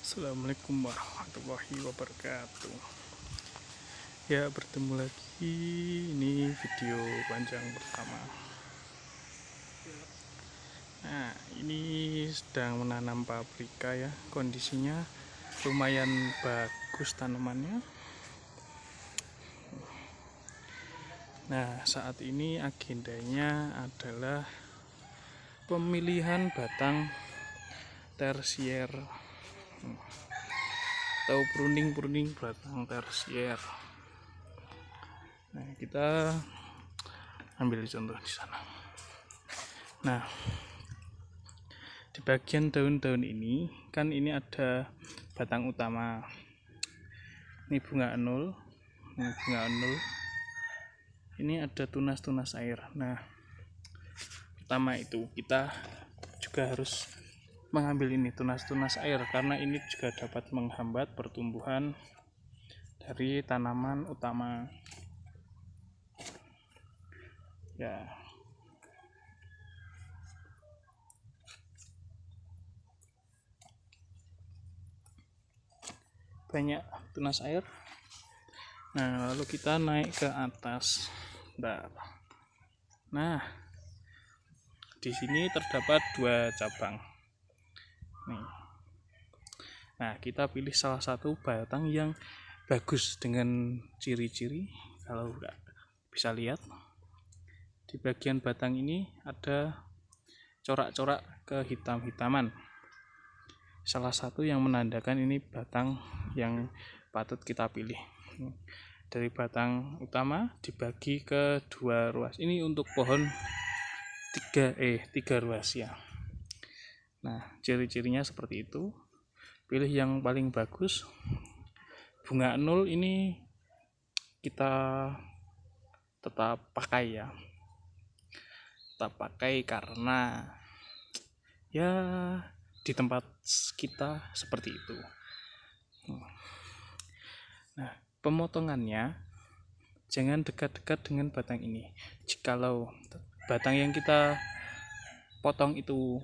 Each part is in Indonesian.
Assalamualaikum warahmatullahi wabarakatuh. Ya, bertemu lagi. Ini video panjang pertama. Nah, ini sedang menanam paprika ya. Kondisinya lumayan bagus tanamannya. Nah, saat ini agendanya adalah pemilihan batang tersier atau pruning batang tersier. Nah, kita ambil contoh di sana. Nah, di bagian daun-daun ini kan ini ada batang utama. Ini bunga anul. Ini ada tunas-tunas air. Nah, pertama itu kita juga harus mengambil ini tunas-tunas air karena ini juga dapat menghambat pertumbuhan dari tanaman utama. Ya. Banyak tunas air. Nah, lalu kita naik ke atas. Nah, di sini terdapat 2 cabang. Nih. Nah, kita pilih salah satu batang yang bagus dengan ciri-ciri. Kalau enggak bisa lihat di bagian batang ini ada corak-corak kehitam-hitaman. Salah satu yang menandakan ini batang yang patut kita pilih. Dari batang utama dibagi ke 2 ruas. Ini untuk pohon 3 ruas ya. Nah, ciri-cirinya seperti itu. Pilih yang paling bagus. Bunga anul ini kita tetap pakai ya. Tetap pakai karena ya di tempat kita seperti itu. Nah, pemotongannya jangan dekat-dekat dengan batang ini. Jikalau batang yang kita potong itu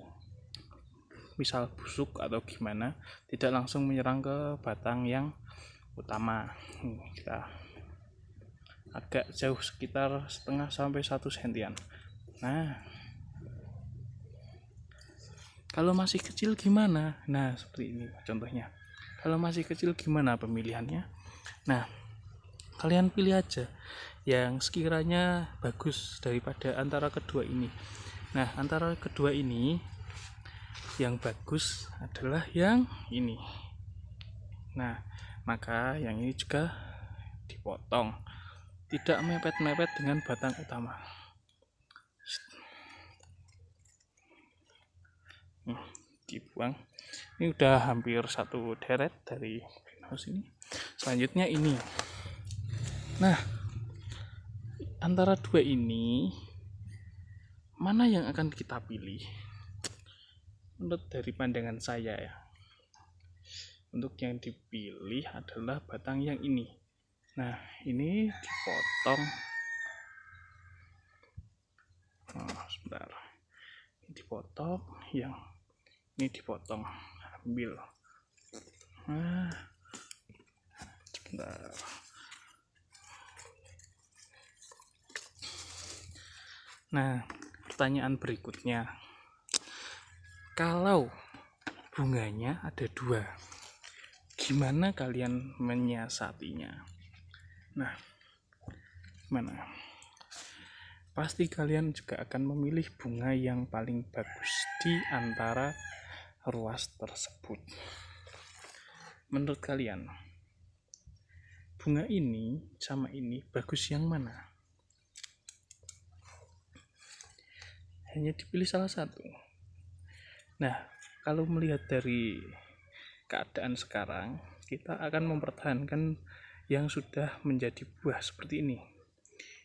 misal busuk atau gimana, tidak langsung menyerang ke batang yang utama. Kita agak jauh sekitar setengah sampai 1 sentian. Nah, kalau masih kecil gimana? Nah, seperti ini contohnya. Kalau masih kecil gimana pemilihannya? Nah, kalian pilih aja yang sekiranya bagus daripada antara kedua ini. Nah, antara kedua ini yang bagus adalah yang ini. Nah, maka yang ini juga dipotong, tidak mepet-mepet dengan batang utama. Dibuang. Ini udah hampir 1 deret dari greenhouse ini. Selanjutnya ini. Nah, antara 2 ini mana yang akan kita pilih? Menurut dari pandangan saya ya, untuk yang dipilih adalah batang yang ini. Nah, ini dipotong. Sebentar. Ini dipotong, yang ini dipotong. Ambil. Nah, sebentar. Nah, pertanyaan berikutnya. Kalau bunganya ada 2, gimana kalian menyiasatinya? Nah, gimana? Pasti kalian juga akan memilih bunga yang paling bagus di antara ruas tersebut. Menurut kalian, bunga ini sama ini bagus yang mana? Hanya dipilih salah satu. Nah, kalau melihat dari keadaan sekarang, kita akan mempertahankan yang sudah menjadi buah seperti ini.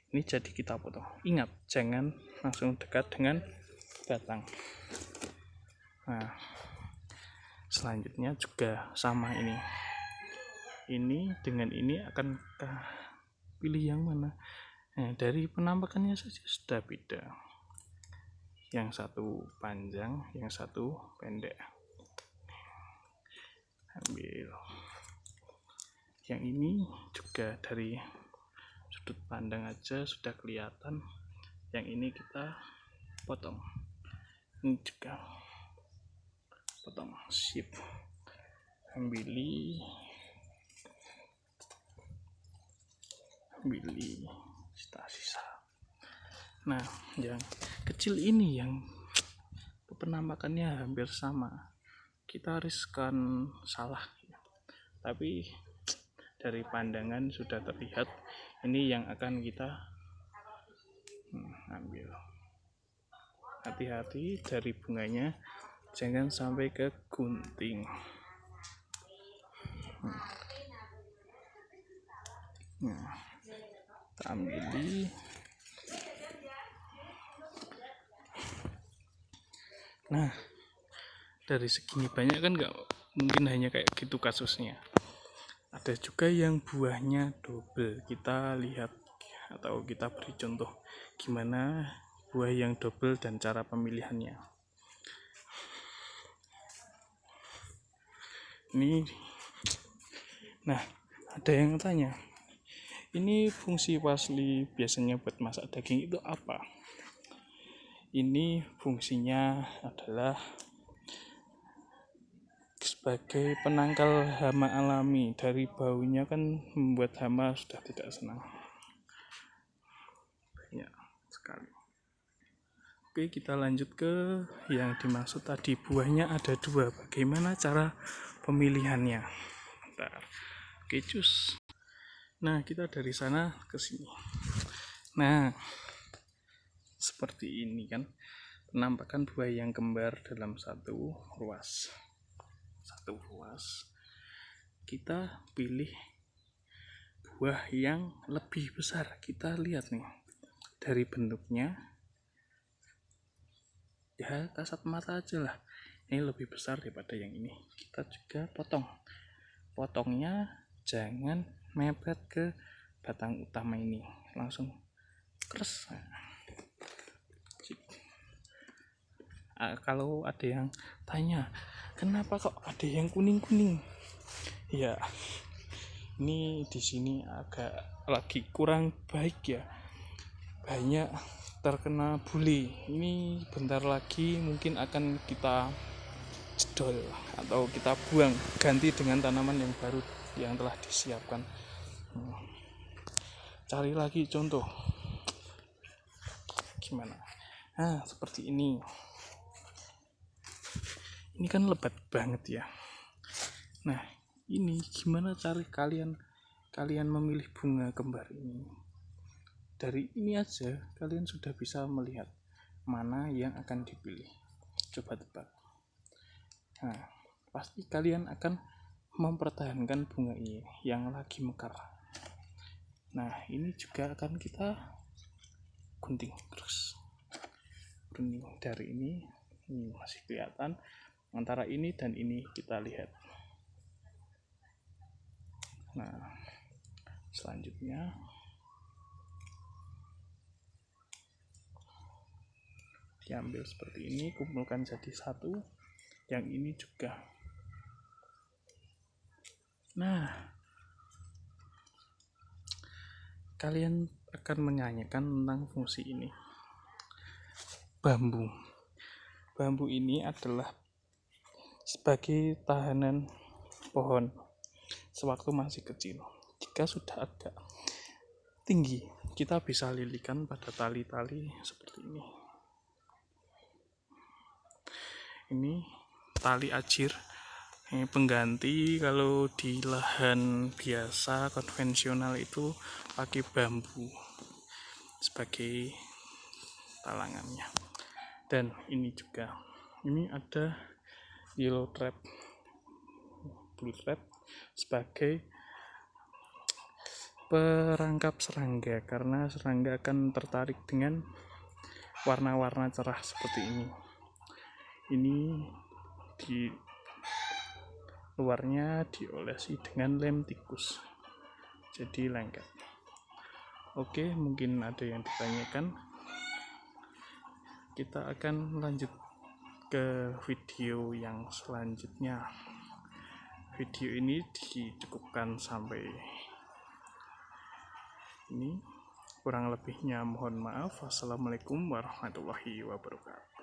Ini jadi kita potong. Ingat, jangan langsung dekat dengan batang. Nah, selanjutnya juga sama ini. Ini dengan ini akan kita pilih yang mana? Nah, dari penampakannya saja sudah beda. Yang satu panjang, yang satu pendek. Yang ini juga dari sudut pandang aja sudah kelihatan. Yang ini kita potong. Ini juga potong, sip. Ambili sisa. Nah, yang kecil ini yang penampakannya hampir sama, kita riskan salah, tapi dari pandangan sudah terlihat ini yang akan kita ambil. Hati-hati dari bunganya, jangan sampai ke gunting. Nah, kita ambil. Nah, dari segini banyak kan nggak mungkin hanya kayak gitu kasusnya. Ada juga yang buahnya double. Kita lihat atau kita beri contoh gimana buah yang double dan cara pemilihannya. Ini, nah ada yang tanya, ini fungsi wasli biasanya buat masak daging itu apa? Ini fungsinya adalah sebagai penangkal hama alami. Dari baunya kan membuat hama sudah tidak senang. Banyak sekali. Oke, kita lanjut ke yang dimaksud tadi. Buahnya ada 2. Bagaimana cara pemilihannya? Bentar. Oke, cus. Nah, kita dari sana ke sini. Nah, seperti ini kan penampakan buah yang kembar dalam satu ruas. Kita pilih buah yang lebih besar. Kita lihat nih dari bentuknya, ya kasat mata aja lah, ini lebih besar daripada yang ini. Kita juga potongnya jangan mepet ke batang utama ini, langsung keras. Kalau ada yang tanya, kenapa kok ada yang kuning-kuning? Ya, ini di sini agak lagi kurang baik ya. Banyak terkena bule. Ini bentar lagi mungkin akan kita jedol atau kita buang, ganti dengan tanaman yang baru yang telah disiapkan. Cari lagi contoh. Gimana? Nah, seperti ini. Ini kan lebat banget ya. Nah, ini gimana cara kalian memilih bunga kembar ini? Dari ini aja kalian sudah bisa melihat mana yang akan dipilih. Coba tebak. Nah, pasti kalian akan mempertahankan bunga ini yang lagi mekar. Nah, ini juga akan kita gunting terus. Gunting dari ini masih kelihatan. Antara ini dan ini kita lihat. Nah, selanjutnya diambil seperti ini, kumpulkan jadi satu. Yang ini juga. Nah, kalian akan menyanyikan tentang fungsi ini. Bambu ini adalah sebagai tahanan pohon sewaktu masih kecil. Jika sudah agak tinggi, kita bisa lilikan pada tali-tali seperti ini. Ini tali ajir, ini pengganti. Kalau di lahan biasa konvensional itu pakai bambu sebagai talangannya. Dan ini juga, ini ada yellow trap, blue trap sebagai perangkap serangga, karena serangga akan tertarik dengan warna-warna cerah seperti ini. Ini di luarnya diolesi dengan lem tikus, jadi lengket. Oke, mungkin ada yang ditanyakan. Kita akan lanjut ke video yang selanjutnya. video ini dicukupkan sampai ini. Kurang lebihnya mohon maaf. Wassalamualaikum warahmatullahi wabarakatuh.